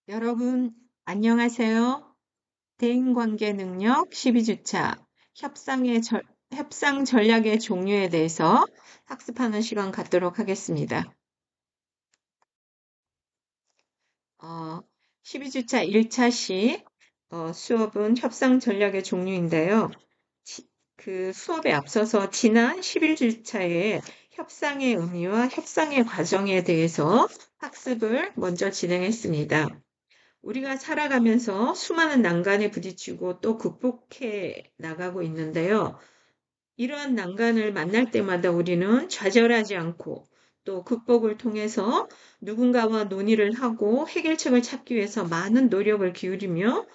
여러분, 안녕하세요. 대인관계 능력 12주차 협상 전략의 종류에 대해서 학습하는 시간 갖도록 하겠습니다. 12주차 1차 시 수업은 협상 전략의 종류인데요. 그 수업에 앞서서 지난 11주차에 협상의 의미와 협상의 과정에 대해서 학습을 먼저 진행했습니다. 우리가 살아가면서 수많은 난관에 부딪히고 또 극복해 나가고 있는데요. 이러한 난관을 만날 때마다 우리는 좌절하지 않고 또 극복을 통해서 누군가와 논의를 하고 해결책을 찾기 위해서 많은 노력을 기울이며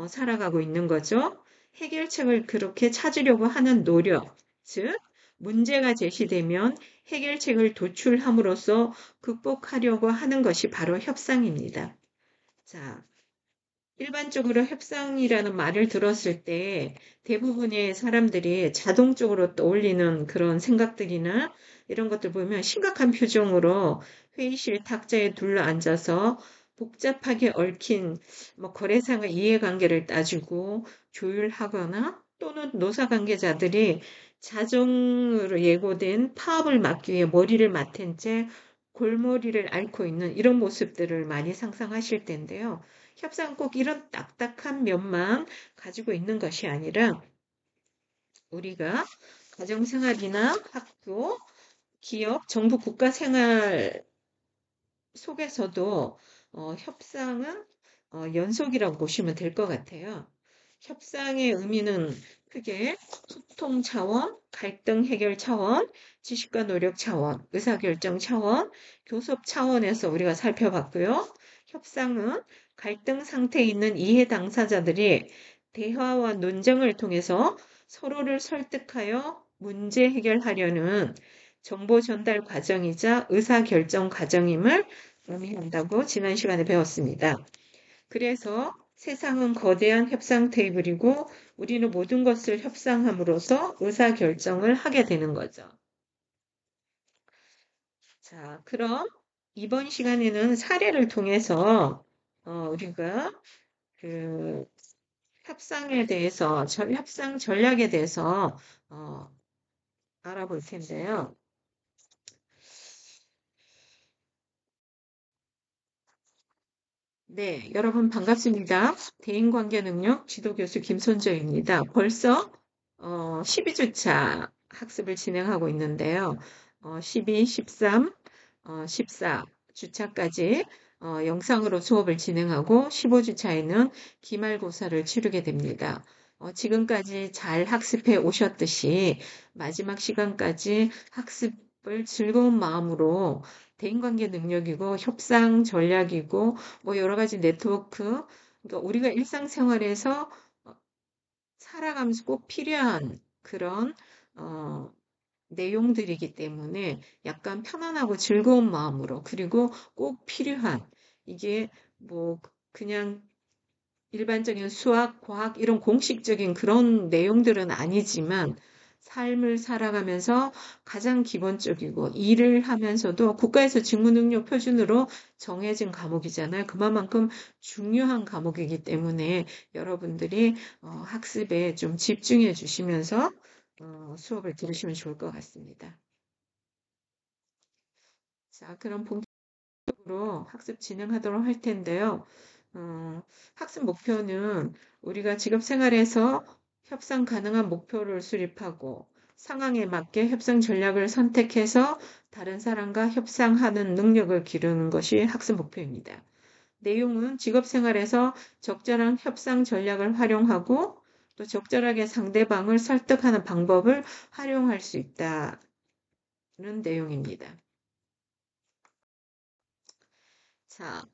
살아가고 있는 거죠. 해결책을 그렇게 찾으려고 하는 노력, 즉 문제가 제시되면 해결책을 도출함으로써 극복하려고 하는 것이 바로 협상입니다. 자, 일반적으로 협상이라는 말을 들었을 때 대부분의 사람들이 자동적으로 떠올리는 그런 생각들이나 이런 것들 보면 심각한 표정으로 회의실 탁자에 둘러앉아서 복잡하게 얽힌 거래상의 이해관계를 따지고 조율하거나 또는 노사관계자들이 자정으로 예고된 파업을 막기 위해 머리를 맞댄 채 골머리를 앓고 있는 이런 모습들을 많이 상상하실 텐데요. 협상은 꼭 이런 딱딱한 면만 가지고 있는 것이 아니라 우리가 가정생활이나 학교, 기업, 정부, 국가 생활 속에서도 협상은 연속이라고 보시면 될 것 같아요. 협상의 의미는 크게 소통 차원, 갈등 해결 차원, 지식과 노력 차원, 의사결정 차원, 교섭 차원에서 우리가 살펴봤고요. 협상은 갈등 상태에 있는 이해 당사자들이 대화와 논쟁을 통해서 서로를 설득하여 문제 해결하려는 정보 전달 과정이자 의사결정 과정임을 의미한다고 지난 시간에 배웠습니다. 그래서 세상은 거대한 협상 테이블이고 우리는 모든 것을 협상함으로써 의사결정을 하게 되는 거죠. 자, 그럼 이번 시간에는 사례를 통해서 우리가 그 협상에 대해서, 협상 전략에 대해서 알아볼 텐데요. 네, 여러분 반갑습니다. 대인관계 능력 지도교수 김선정입니다. 벌써 12주차 학습을 진행하고 있는데요. 12, 13, 14주차까지 영상으로 수업을 진행하고 15주차에는 기말고사를 치르게 됩니다. 지금까지 잘 학습해 오셨듯이 마지막 시간까지 학습을 즐거운 마음으로 대인관계 능력이고 협상 전략이고 여러 가지 네트워크, 그러니까 우리가 일상생활에서 살아가면서 꼭 필요한 그런 내용들이기 때문에 약간 편안하고 즐거운 마음으로 그리고 꼭 필요한 이게 그냥 일반적인 수학, 과학 이런 공식적인 그런 내용들은 아니지만 삶을 살아가면서 가장 기본적이고 일을 하면서도 국가에서 직무능력 표준으로 정해진 과목이잖아요. 그만큼 중요한 과목이기 때문에 여러분들이 학습에 좀 집중해 주시면서 수업을 들으시면 좋을 것 같습니다. 자, 그럼 본격적으로 학습 진행하도록 할 텐데요. 학습 목표는 우리가 직업 생활에서 협상 가능한 목표를 수립하고 상황에 맞게 협상 전략을 선택해서 다른 사람과 협상하는 능력을 기르는 것이 학습 목표입니다. 내용은 직업 생활에서 적절한 협상 전략을 활용하고 또 적절하게 상대방을 설득하는 방법을 활용할 수 있다는 내용입니다. 자,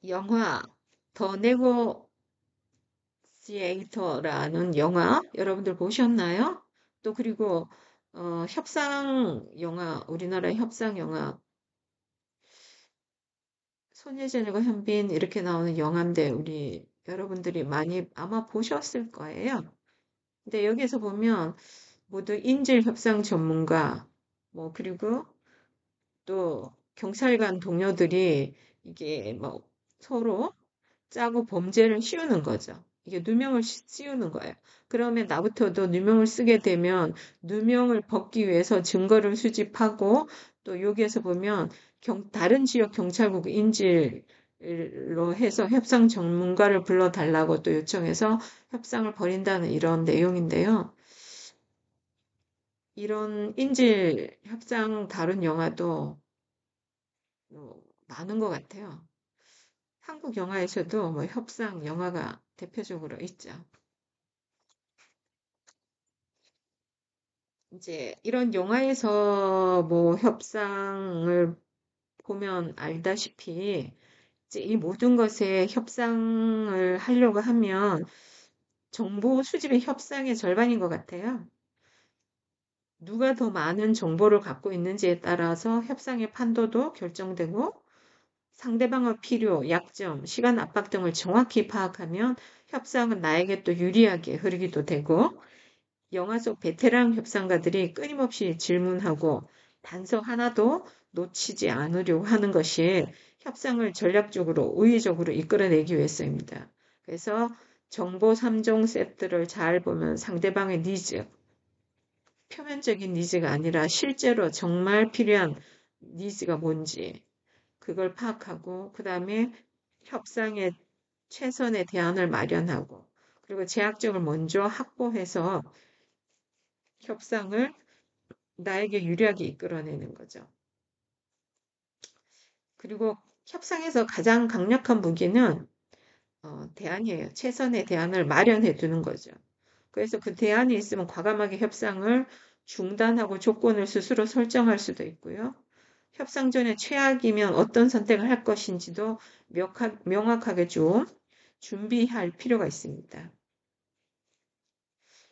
영화 더 네고시에이터라는 영화 여러분들 보셨나요? 또 그리고 협상 영화 우리나라 협상 영화 손예진과 현빈 이렇게 나오는 영화인데 우리 여러분들이 많이 아마 보셨을 거예요. 근데 여기서 보면 모두 인질 협상 전문가 그리고 또 경찰관 동료들이 이게 서로 짜고 범죄를 씌우는 거죠. 이게 누명을 씌우는 거예요. 그러면 나부터도 누명을 쓰게 되면 누명을 벗기 위해서 증거를 수집하고 또 여기에서 보면 다른 지역 경찰국 인질로 해서 협상 전문가를 불러달라고 또 요청해서 협상을 벌인다는 이런 내용인데요. 이런 인질 협상 다룬 영화도 많은 것 같아요. 한국 영화에서도 뭐 협상 영화가 대표적으로 있죠. 이제 이런 영화에서 뭐 협상을 보면 알다시피 이제 이 모든 것에 협상을 하려고 하면 정보 수집의 협상의 절반인 것 같아요. 누가 더 많은 정보를 갖고 있는지에 따라서 협상의 판도도 결정되고 상대방의 필요, 약점, 시간 압박 등을 정확히 파악하면 협상은 나에게 또 유리하게 흐르기도 되고 영화 속 베테랑 협상가들이 끊임없이 질문하고 단서 하나도 놓치지 않으려고 하는 것이 협상을 전략적으로 우위적으로 이끌어내기 위해서입니다. 그래서 정보 3종 세트를 잘 보면 상대방의 니즈, 표면적인 니즈가 아니라 실제로 정말 필요한 니즈가 뭔지 그걸 파악하고 그 다음에 협상의 최선의 대안을 마련하고 그리고 제약점을 먼저 확보해서 협상을 나에게 유리하게 이끌어내는 거죠. 그리고 협상에서 가장 강력한 무기는 대안이에요. 최선의 대안을 마련해 두는 거죠. 그래서 그 대안이 있으면 과감하게 협상을 중단하고 조건을 스스로 설정할 수도 있고요. 협상 전에 최악이면 어떤 선택을 할 것인지도 명확하게 좀 준비할 필요가 있습니다.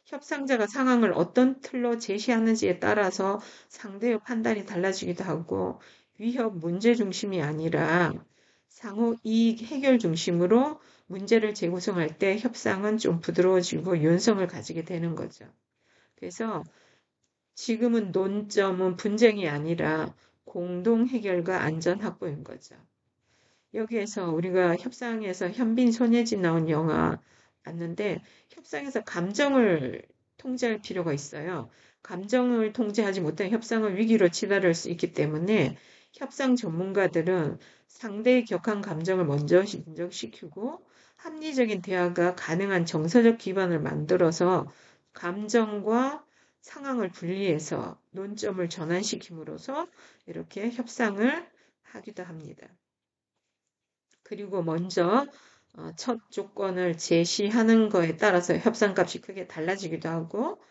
협상자가 상황을 어떤 틀로 제시하는지에 따라서 상대의 판단이 달라지기도 하고 위협 문제 중심이 아니라 상호 이익 해결 중심으로 문제를 재구성할 때 협상은 좀 부드러워지고 윤성을 가지게 되는 거죠. 그래서 지금은 논점은 분쟁이 아니라 공동 해결과 안전 확보인 거죠. 여기에서 우리가 협상에서 현빈 손예진 나온 영화 봤는데 협상에서 감정을 통제할 필요가 있어요. 감정을 통제하지 못한 협상은 위기로 치달을 수 있기 때문에 협상 전문가들은 상대의 격한 감정을 먼저 진정시키고 합리적인 대화가 가능한 정서적 기반을 만들어서 감정과 상황을 분리해서 논점을 전환시킴으로써 이렇게 협상을 하기도 합니다. 그리고 먼저 첫 조건을 제시하는 거에 따라서 협상값이 크게 달라지기도 하고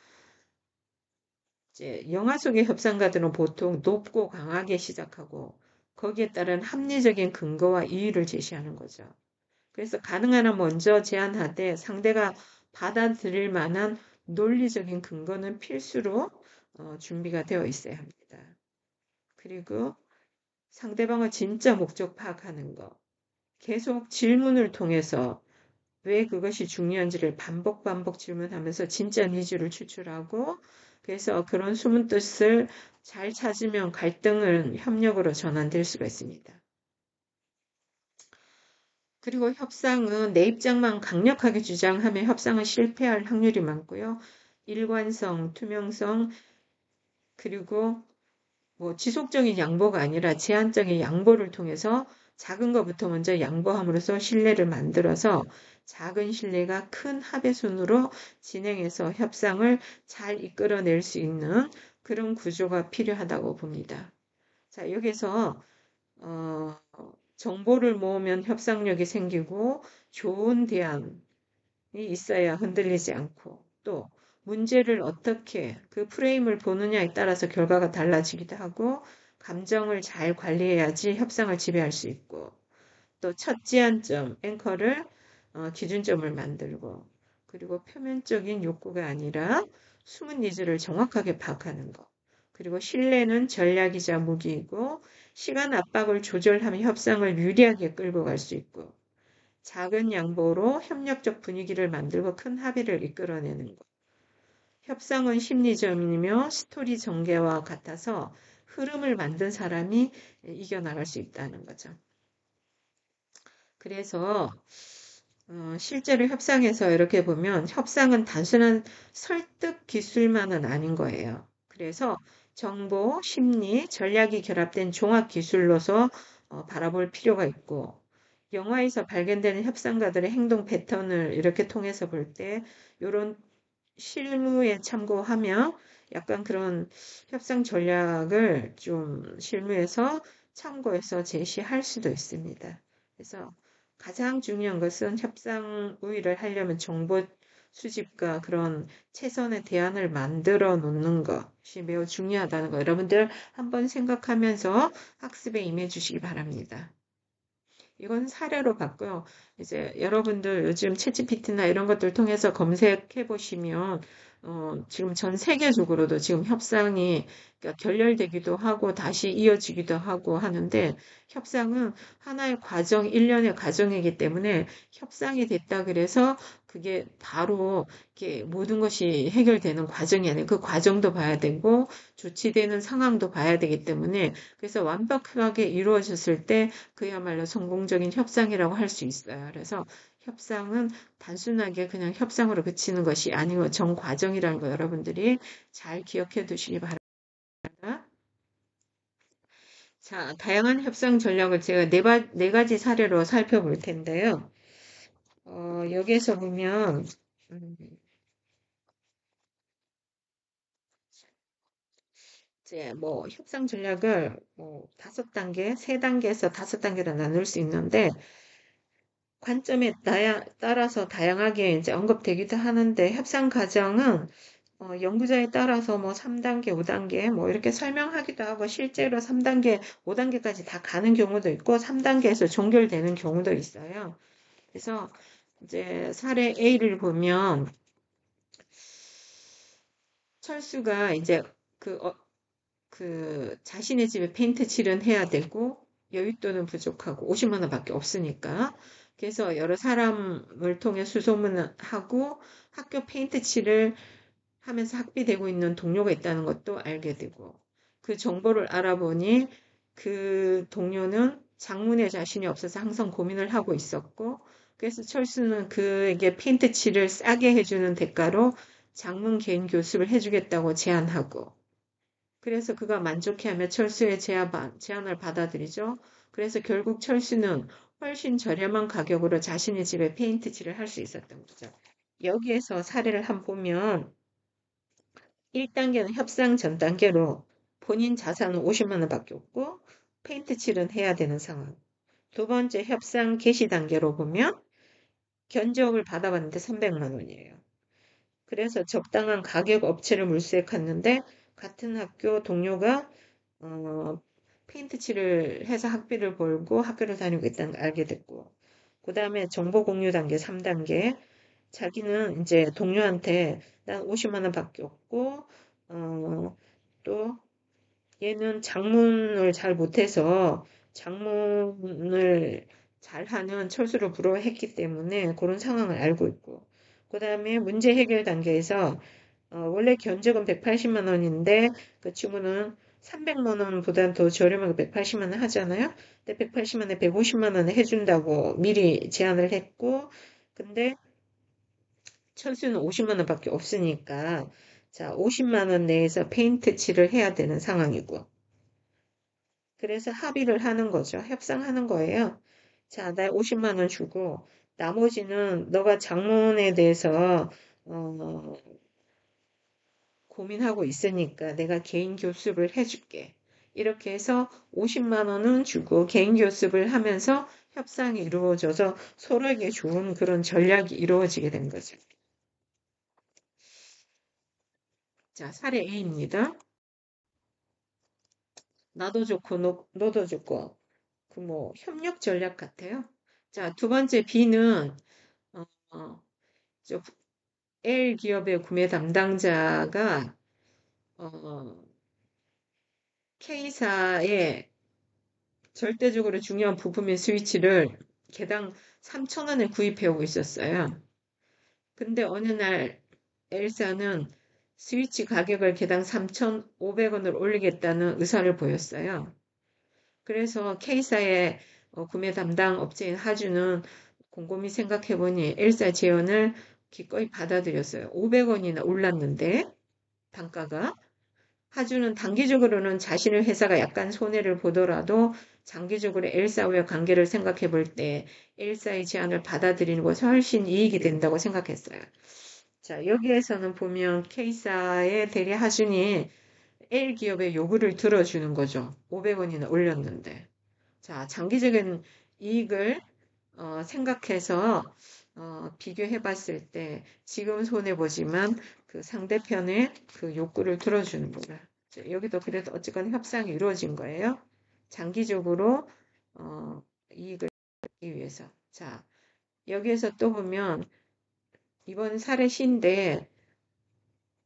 이제 영화 속의 협상가들은 보통 높고 강하게 시작하고 거기에 따른 합리적인 근거와 이유를 제시하는 거죠. 그래서 가능한 한 먼저 제안하되 상대가 받아들일 만한 논리적인 근거는 필수로 준비가 되어 있어야 합니다. 그리고 상대방의 진짜 목적 파악하는 거. 계속 질문을 통해서 왜 그것이 중요한지를 반복 질문하면서 진짜 니즈를 추출하고 그래서 그런 숨은 뜻을 잘 찾으면 갈등은 협력으로 전환될 수가 있습니다. 그리고 협상은 내 입장만 강력하게 주장하면 협상은 실패할 확률이 많고요. 일관성, 투명성, 그리고 뭐 지속적인 양보가 아니라 제한적인 양보를 통해서 작은 것부터 먼저 양보함으로써 신뢰를 만들어서 작은 신뢰가 큰 합의 순으로 진행해서 협상을 잘 이끌어낼 수 있는 그런 구조가 필요하다고 봅니다. 자, 여기서 정보를 모으면 협상력이 생기고 좋은 대안이 있어야 흔들리지 않고 또 문제를 어떻게 그 프레임을 보느냐에 따라서 결과가 달라지기도 하고 감정을 잘 관리해야지 협상을 지배할 수 있고 또 첫 제안점, 앵커를 기준점을 만들고 그리고 표면적인 욕구가 아니라 숨은 니즈를 정확하게 파악하는 것. 그리고 신뢰는 전략이자 무기이고 시간 압박을 조절하면 협상을 유리하게 끌고 갈 수 있고 작은 양보로 협력적 분위기를 만들고 큰 합의를 이끌어내는 것. 협상은 심리전이며 스토리 전개와 같아서 흐름을 만든 사람이 이겨나갈 수 있다는 거죠. 그래서 실제로 협상에서 이렇게 보면 협상은 단순한 설득 기술만은 아닌 거예요. 그래서 정보, 심리, 전략이 결합된 종합 기술로서 바라볼 필요가 있고, 영화에서 발견되는 협상가들의 행동 패턴을 이렇게 통해서 볼 때, 이런 실무에 참고하며 약간 그런 협상 전략을 좀 실무에서 참고해서 제시할 수도 있습니다. 그래서 가장 중요한 것은 협상 우위를 하려면 정보 수집과 그런 최선의 대안을 만들어 놓는 것이 매우 중요하다는 거 여러분들 한번 생각하면서 학습에 임해 주시기 바랍니다. 이건 사례로 봤고요. 이제 여러분들 요즘 챗GPT나 이런 것들 통해서 검색해 보시면 지금 전 세계적으로도 지금 협상이 그러니까 결렬되기도 하고 다시 이어지기도 하고 하는데 협상은 하나의 과정, 일련의 과정이기 때문에 협상이 됐다 그래서 그게 바로 이렇게 모든 것이 해결되는 과정이 아니에요. 그 과정도 봐야 되고 조치되는 상황도 봐야 되기 때문에 그래서 완벽하게 이루어졌을 때 그야말로 성공적인 협상이라고 할 수 있어요. 그래서 협상은 단순하게 그냥 협상으로 그치는 것이 아니고 전 과정이라는 거 여러분들이 잘 기억해 두시기 바랍니다. 자, 다양한 협상 전략을 제가 네 가지 사례로 살펴볼 텐데요. 여기에서 보면 음, 이제 뭐 협상 전략을 뭐 5단계, 3단계에서 5단계로 나눌 수 있는데 관점에 따라서 다양하게 이제 언급되기도 하는데 협상 과정은 연구자에 따라서 뭐 3단계, 5단계 뭐 이렇게 설명하기도 하고 실제로 3단계, 5단계까지 다 가는 경우도 있고 3단계에서 종결되는 경우도 있어요. 그래서 이제 사례 A를 보면 철수가 이제 그, 그 자신의 집에 페인트 칠은 해야 되고 여윳돈은 부족하고 50만 원밖에 없으니까 그래서 여러 사람을 통해 수소문을 하고 학교 페인트 칠을 하면서 학비되고 있는 동료가 있다는 것도 알게 되고 그 정보를 알아보니 그 동료는 장문에 자신이 없어서 항상 고민을 하고 있었고 그래서 철수는 그에게 페인트 칠을 싸게 해주는 대가로 장문 개인 교습을 해주겠다고 제안하고 그래서 그가 만족해하며 철수의 제안을 받아들이죠. 그래서 결국 철수는 훨씬 저렴한 가격으로 자신의 집에 페인트 칠을 할 수 있었던 거죠. 여기에서 사례를 한번 보면 1단계는 협상 전 단계로 본인 자산은 50만 원밖에 없고 페인트 칠은 해야 되는 상황. 두 번째 협상 개시 단계로 보면 견적을 받아봤는데 300만 원이에요. 그래서 적당한 가격 업체를 물색했는데 같은 학교 동료가 페인트 칠을 해서 학비를 벌고 학교를 다니고 있다는 걸 알게 됐고 그 다음에 정보 공유 단계 3단계 자기는 이제 동료한테 난 50만 원밖에 없고 또 얘는 장문을 잘 못해서 장문을 잘하는 철수를 부러워했기 때문에 그런 상황을 알고 있고 그 다음에 문제 해결 단계에서 원래 견적은 180만 원인데 그 친구는 300만 원보다는 더 저렴하게 180만 원 하잖아요. 근데 180만 원에 150만 원에 해준다고 미리 제안을 했고 근데 철수는 50만 원밖에 없으니까 자 50만 원 내에서 페인트 칠을 해야 되는 상황이고 그래서 합의를 하는 거죠. 협상하는 거예요. 자, 나 50만 원 주고 나머지는 너가 장문에 대해서 어, 고민하고 있으니까 내가 개인 교습을 해줄게. 이렇게 해서 50만 원은 주고 개인 교습을 하면서 협상이 이루어져서 서로에게 좋은 그런 전략이 이루어지게 된 거죠. 자, 사례 A입니다. 나도 좋고 너도 좋고 그 뭐 협력 전략 같아요. 자, 두 번째 B는 어, 어, 저 L 기업의 구매 담당자가 K사의 절대적으로 중요한 부품인 스위치를 개당 3,000원에 구입해 오고 있었어요. 근데 어느 날 L사는 스위치 가격을 개당 3,500원을 올리겠다는 의사를 보였어요. 그래서 K사의 구매 담당 업체인 하주는 곰곰이 생각해보니 엘사 제언을 기꺼이 받아들였어요. 500원이나 올랐는데 단가가. 하주는 단기적으로는 자신의 회사가 약간 손해를 보더라도 장기적으로 엘사와의 관계를 생각해 볼 때 엘사의 제안을 받아들이는 것이 훨씬 이익이 된다고 생각했어요. 자, 여기에서는 보면 K사의 대리 하준이 L 기업의 요구를 들어주는 거죠. 500원이나 올렸는데. 자, 장기적인 이익을 생각해서 비교해 봤을 때 지금 손해보지만 그 상대편의 그 욕구를 들어주는 거다. 여기도 그래도 어쨌거나 협상이 이루어진 거예요. 장기적으로 이익을 얻기 위해서. 자, 여기에서 또 보면 이번 사례 시인데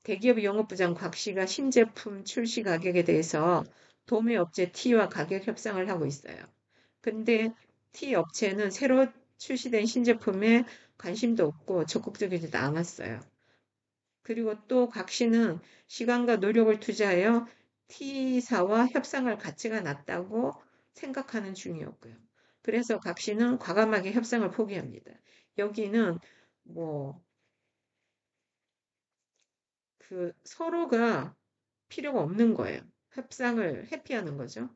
대기업 영업부장 곽 씨가 신제품 출시 가격에 대해서 도매업체 T와 가격 협상을 하고 있어요. 근데 T 업체는 새로 출시된 신제품에 관심도 없고 적극적이지도 않았어요. 그리고 또 곽 씨는 시간과 노력을 투자하여 T사와 협상할 가치가 낮다고 생각하는 중이었고요. 그래서 곽 씨는 과감하게 협상을 포기합니다. 여기는 뭐 그 서로가 필요가 없는 거예요. 협상을 회피하는 거죠.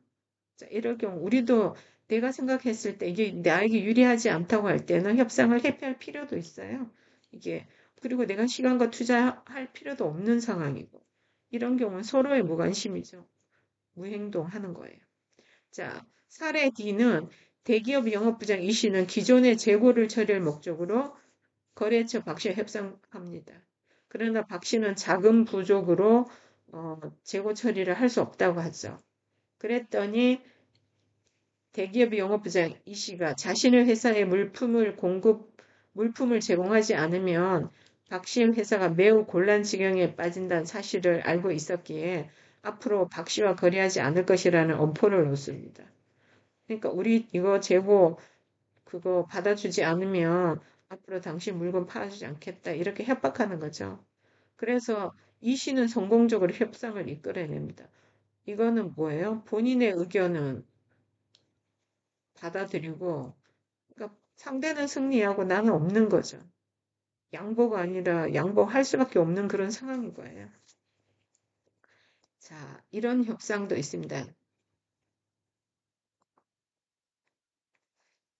자, 이럴 경우 우리도 내가 생각했을 때 이게 나에게 유리하지 않다고 할 때는 협상을 회피할 필요도 있어요. 이게 그리고 내가 시간과 투자할 필요도 없는 상황이고 이런 경우는 서로의 무관심이죠. 무행동하는 거예요. 자, 사례 D는 대기업 영업부장 이 씨는 기존의 재고를 처리할 목적으로 거래처 박 씨와 협상합니다. 그러나 박 씨는 자금 부족으로 재고 처리를 할 수 없다고 하죠. 그랬더니 대기업 영업부장 이 씨가 자신의 회사에 물품을 제공하지 않으면 박 씨의 회사가 매우 곤란 지경에 빠진다는 사실을 알고 있었기에 앞으로 박 씨와 거래하지 않을 것이라는 엄포를 놓습니다. 그러니까 우리 이거 재고 그거 받아주지 않으면 앞으로 당신 물건 팔아주지 않겠다 이렇게 협박하는 거죠. 그래서 이 씨는 성공적으로 협상을 이끌어냅니다. 이거는 뭐예요? 본인의 의견은 받아들이고 그러니까 상대는 승리하고 나는 없는 거죠. 양보가 아니라 양보할 수밖에 없는 그런 상황인 거예요. 자, 이런 협상도 있습니다.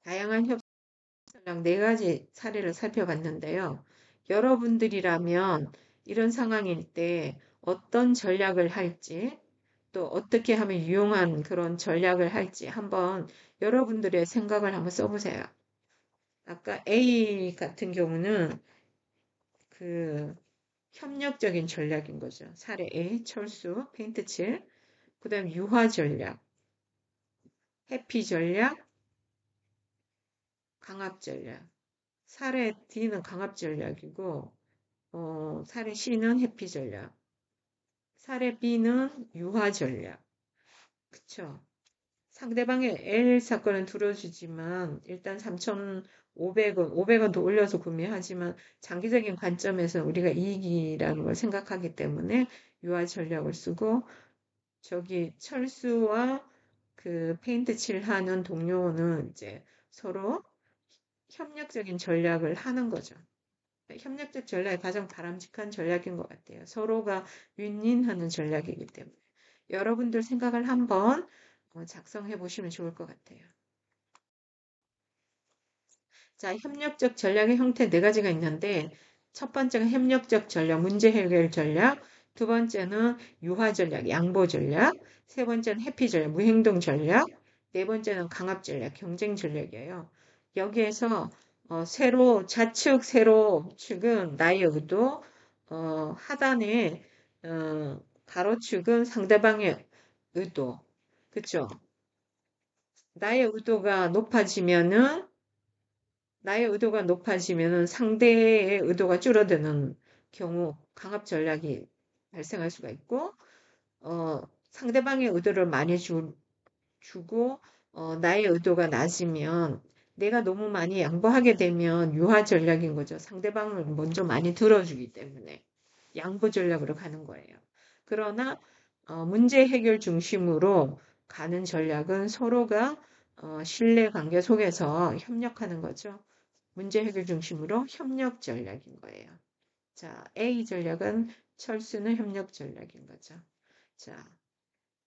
다양한 협상 네 가지 사례를 살펴봤는데요. 여러분들이라면 이런 상황일 때 어떤 전략을 할지 또 어떻게 하면 유용한 그런 전략을 할지 한번 여러분들의 생각을 한번 써보세요. 아까 A 같은 경우는 그 협력적인 전략인 거죠. 사례 A, 철수, 페인트칠, 그 다음 유화 전략, 해피 전략, 강압 전략. 사례 D는 강압 전략이고, 사례 C는 해피 전략. 사례 B는 유화 전략. 그쵸? 상대방의 L 사건은 들어주지만 일단 3,500원, 500원 더 올려서 구매하지만 장기적인 관점에서 우리가 이익이라는 걸 생각하기 때문에 유화 전략을 쓰고 저기 철수와 그 페인트 칠하는 동료는 이제 서로 협력적인 전략을 하는 거죠. 협력적 전략이 가장 바람직한 전략인 것 같아요. 서로가 윈윈하는 전략이기 때문에. 여러분들 생각을 한번 작성해 보시면 좋을 것 같아요. 자, 협력적 전략의 형태 네 가지가 있는데 첫 번째가 협력적 전략, 문제 해결 전략, 두 번째는 유화 전략, 양보 전략, 세 번째는 회피 전략, 무행동 전략, 네 번째는 강압 전략, 경쟁 전략이에요. 여기에서 좌측 세로축은 나의 의도, 하단에 가로축은 상대방의 의도. 그쵸? 나의 의도가 높아지면은 상대의 의도가 줄어드는 경우 강압 전략이 발생할 수가 있고, 상대방의 의도를 많이 주고, 나의 의도가 낮으면 내가 너무 많이 양보하게 되면 유화 전략인 거죠. 상대방을 먼저 많이 들어주기 때문에 양보 전략으로 가는 거예요. 그러나 문제 해결 중심으로 가는 전략은 서로가 신뢰 관계 속에서 협력하는 거죠. 문제 해결 중심으로 협력 전략인 거예요. 자, A 전략은 철수는 협력 전략인 거죠. 자,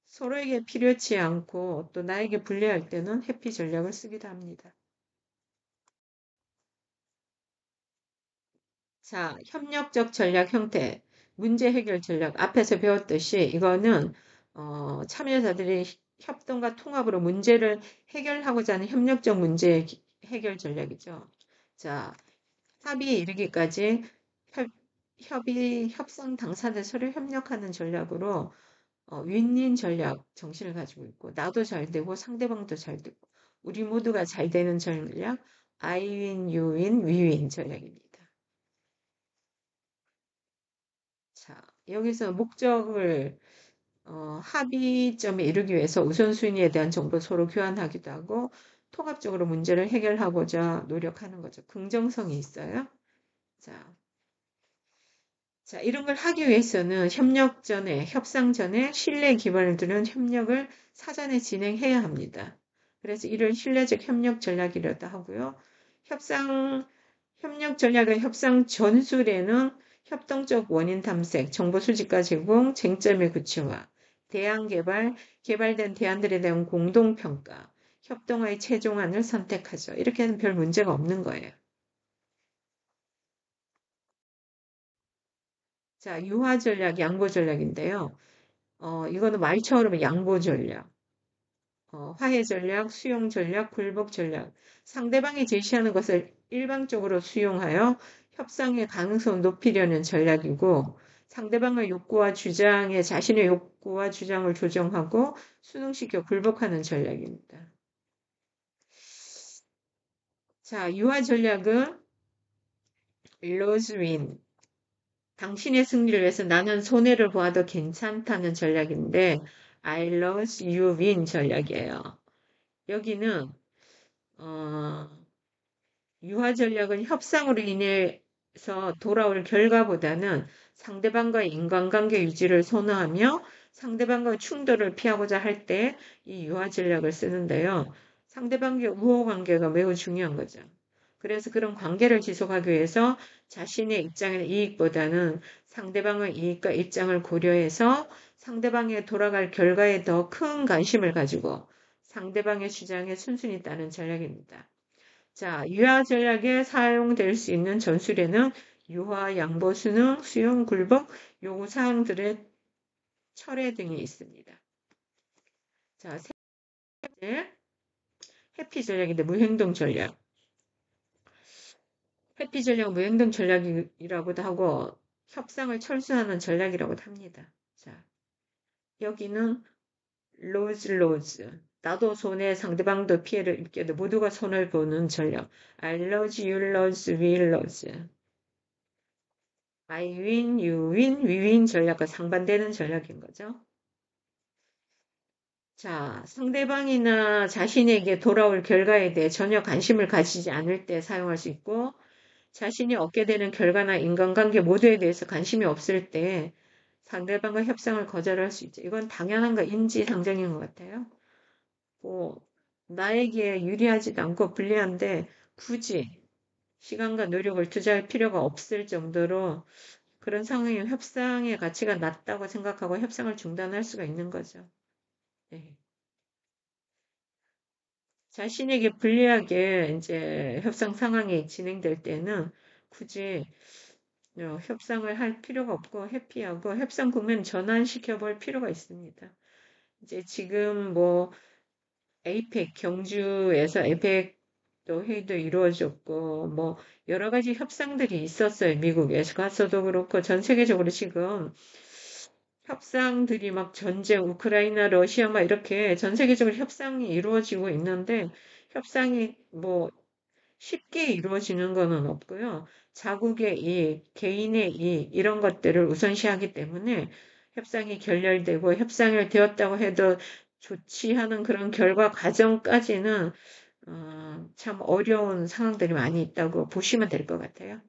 서로에게 필요치 않고 또 나에게 불리할 때는 회피 전략을 쓰기도 합니다. 자, 협력적 전략 형태, 문제 해결 전략. 앞에서 배웠듯이 이거는 참여자들이 협동과 통합으로 문제를 해결하고자 하는 협력적 문제 해결 전략이죠. 자, 합의에 이르기까지 협상 당사자 서로 협력하는 전략으로 윈윈 전략 정신을 가지고 있고 나도 잘 되고 상대방도 잘 되고 우리 모두가 잘 되는 전략 I win, you win, we win 전략입니다. 자, 여기서 목적을 합의점에 이르기 위해서 우선순위에 대한 정보 서로 교환하기도 하고 통합적으로 문제를 해결하고자 노력하는 거죠. 긍정성이 있어요. 자, 이런 걸 하기 위해서는 협상 전에 신뢰 기반을 두는 협력을 사전에 진행해야 합니다. 그래서 이를 신뢰적 협력 전략이라고 하고요. 협력 전략의 협상 전술에는 협동적 원인 탐색, 정보 수집과 제공, 쟁점의 구체화, 대안 개발, 개발된 대안들에 대한 공동평가, 협동의 최종안을 선택하죠. 이렇게 하면 별 문제가 없는 거예요. 자, 유화 전략, 양보 전략인데요. 이거는 말처럼 양보 전략, 화해 전략, 수용 전략, 굴복 전략. 상대방이 제시하는 것을 일방적으로 수용하여 협상의 가능성을 높이려는 전략이고, 상대방의 욕구와 주장에 자신의 욕구와 주장을 조정하고 수능시켜 굴복하는 전략입니다. 자, 유화 전략은 로즈윈. 당신의 승리를 위해서 나는 손해를 보아도 괜찮다는 전략인데 I lose you win 전략이에요. 여기는 유화 전략은 협상으로 인해서 돌아올 결과보다는 상대방과의 인간관계 유지를 선호하며 상대방과의 충돌을 피하고자 할 때 이 유화 전략을 쓰는데요. 상대방과의 우호 관계가 매우 중요한 거죠. 그래서 그런 관계를 지속하기 위해서 자신의 입장의 이익보다는 상대방의 이익과 입장을 고려해서 상대방에 돌아갈 결과에 더 큰 관심을 가지고 상대방의 주장에 순순히 따르는 전략입니다. 자, 유화 전략에 사용될 수 있는 전술에는 유화, 양보, 수능, 수용, 굴복, 요구 사항들의 철회 등이 있습니다. 자, 세 번째, 회피 전략인데 무행동 전략. 회피 전략, 무행동 전략이라고도 하고 협상을 철수하는 전략이라고도 합니다. 자, 여기는 로즈. 나도 손해, 상대방도 피해를 입게도 모두가 손을 보는 전략. I lose, you lose, we lose. I win, you win, we win 전략과 상반되는 전략인 거죠. 자, 상대방이나 자신에게 돌아올 결과에 대해 전혀 관심을 가지지 않을 때 사용할 수 있고 자신이 얻게 되는 결과나 인간관계 모두에 대해서 관심이 없을 때 상대방과 협상을 거절할 수 있죠. 이건 당연한 거 인지상정인 것 같아요. 나에게 유리하지도 않고 불리한데 굳이 시간과 노력을 투자할 필요가 없을 정도로 그런 상황에 협상의 가치가 낮다고 생각하고 협상을 중단할 수가 있는 거죠. 네. 자신에게 불리하게 이제 협상 상황이 진행될 때는 굳이 협상을 할 필요가 없고 회피하고 협상 국면 전환시켜 볼 필요가 있습니다. 이제 지금 뭐 에이펙 경주에서 에이펙도 회의도 이루어졌고 뭐 여러 가지 협상들이 있었어요. 미국에서 가서도 그렇고 전 세계적으로 지금 협상들이 막 전쟁, 우크라이나, 러시아 막 이렇게 전 세계적으로 협상이 이루어지고 있는데 협상이 뭐 쉽게 이루어지는 거는 없고요. 자국의 이익, 개인의 이익 이런 것들을 우선시하기 때문에 협상이 결렬되고 협상이 되었다고 해도 좋지 하는 그런 결과 과정까지는 참 어려운 상황들이 많이 있다고 보시면 될 것 같아요.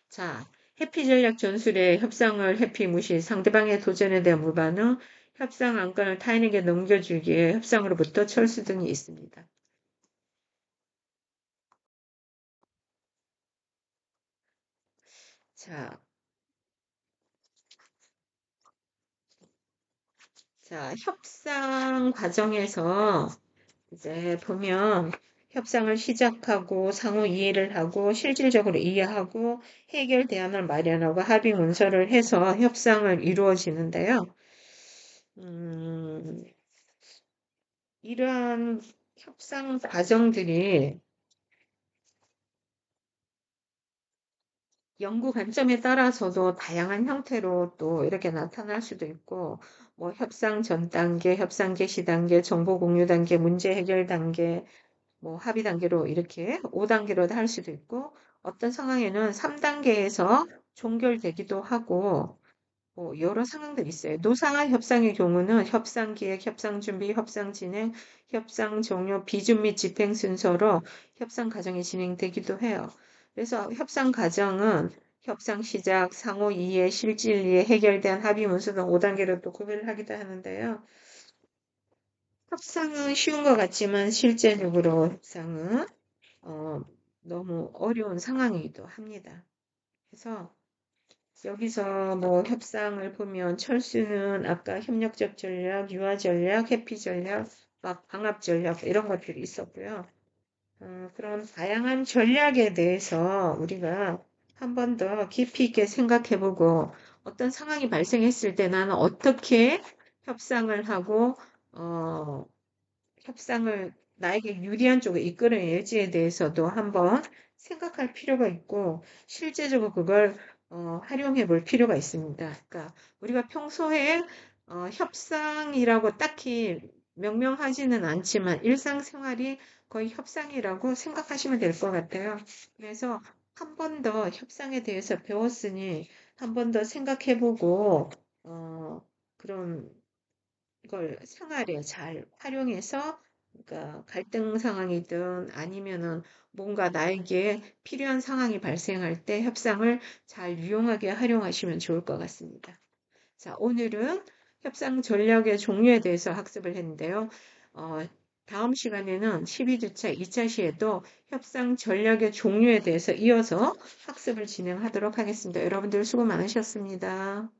자, 회피 전략 전술의 협상을 회피 무시, 상대방의 도전에 대한 무반응, 협상 안건을 타인에게 넘겨주기에 협상으로부터 철수 등이 있습니다. 자, 협상 과정에서 이제 보면 협상을 시작하고 상호 이해를 하고 실질적으로 이해하고 해결 대안을 마련하고 합의 문서를 해서 협상을 이루어지는데요. 이러한 협상 과정들이 연구 관점에 따라서도 다양한 형태로 또 이렇게 나타날 수도 있고, 뭐 협상 전 단계, 협상 개시 단계, 정보 공유 단계, 문제 해결 단계, 뭐 합의 단계로 이렇게 5단계로도 할 수도 있고, 어떤 상황에는 3단계에서 종결되기도 하고, 뭐 여러 상황들이 있어요. 노사 협상의 경우는 협상 기획, 협상 준비, 협상 진행, 협상 종료, 비준 및 집행 순서로 협상 과정이 진행되기도 해요. 그래서 협상 과정은 협상 시작, 상호 이해, 실질 이해, 해결된 합의 문서 등 5단계로 또 구별을 하기도 하는데요. 협상은 쉬운 것 같지만 실제적으로 협상은 너무 어려운 상황이기도 합니다. 그래서 여기서 뭐 협상을 보면 철수는 아까 협력적 전략, 유화 전략, 회피 전략, 막 방합 전략 이런 것들이 있었고요. 그런 다양한 전략에 대해서 우리가 한 번 더 깊이 있게 생각해보고 어떤 상황이 발생했을 때 나는 어떻게 협상을 하고 협상을 나에게 유리한 쪽으로 이끌어낼지에 대해서도 한번 생각할 필요가 있고 실제적으로 그걸 활용해 볼 필요가 있습니다. 그러니까 우리가 평소에 협상이라고 딱히 명명하지는 않지만 일상생활이 거의 협상이라고 생각하시면 될 것 같아요. 그래서 한 번 더 협상에 대해서 배웠으니 한 번 더 생각해보고 그런 걸 생활에 잘 활용해서 그러니까 갈등 상황이든 아니면은 뭔가 나에게 필요한 상황이 발생할 때 협상을 잘 유용하게 활용하시면 좋을 것 같습니다. 자, 오늘은 협상 전략의 종류에 대해서 학습을 했는데요. 다음 시간에는 12주차 2차 시에도 협상 전략의 종류에 대해서 이어서 학습을 진행하도록 하겠습니다. 여러분들 수고 많으셨습니다.